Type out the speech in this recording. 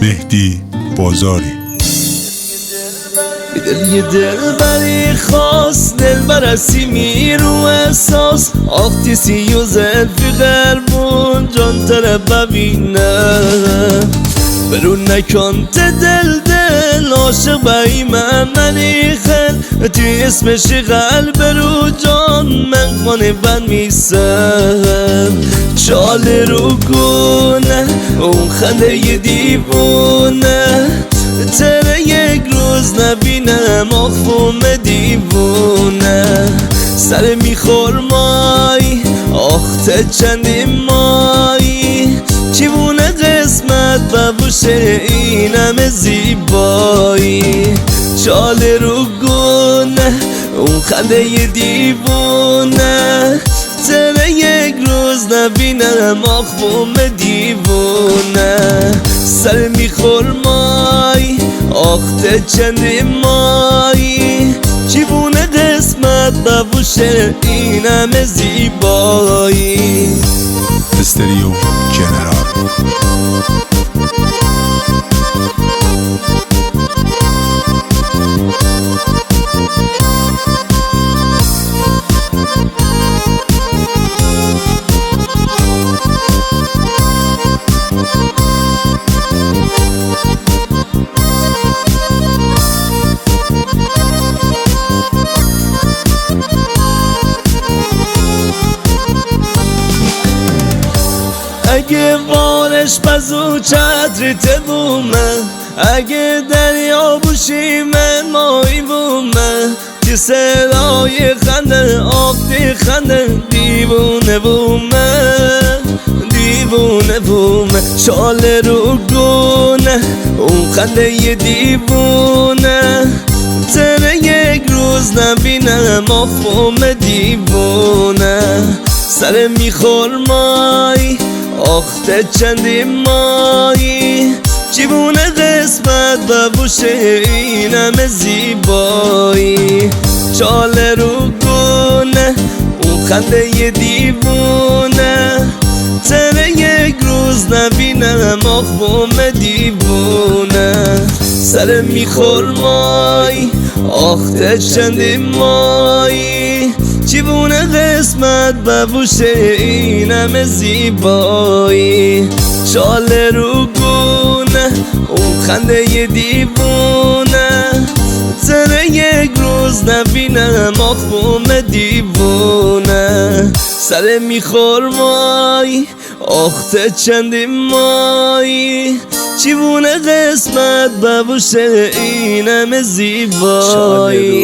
مهدی بازاری. یه دلبری خاص دلبر سیمی رو احساس آختی سی و زلفی قلبون جان تره ببینه برو نکن دل عاشق بایی منی خل توی اسمش قلب رو جان من خانه بند میسم چاله رو گونه اون خنده یه دیوونه تره یک روز نبینم آخفوم دیوونه سر میخور مای آخته چندی مای چیوونه قسمت ببوشه اینم زیبایی چاله رو گونه اون خنده یه دیوونه تره یک روز نبینم آخفوم دیوونه سر میخور مای آخته چندی مای چیوونه قسمت ببوشه اینم زیبایی. استریو جنرال. اگه بارش بزو چتری تبومه اگه دریا بوشی من مایی بومه که صدای خنده آفتی خنده دیوونه بومه دیوونه بومه چاله رو گونه اون خنده یه دیوونه تره یک روز نبینم آفوم دیوونه سر میخور مای آخته چندی مایی چیوونه قسمت ببوشه اینم زیبایی چاله رو گونه اون خنده یه دیوونه تره یک روز نبینم آخفوم دیوونه سر میخور مای آخته چندی مایی چیوونه قسمت ببوشه اینم زیبایی چاله رو گونه اون خنده یه دیوونه تره یک روز نبینم آخفوم دیوونه سر میخور مای آخته چندی مای چیوونه قسمت ببوشه اینم زیبایی.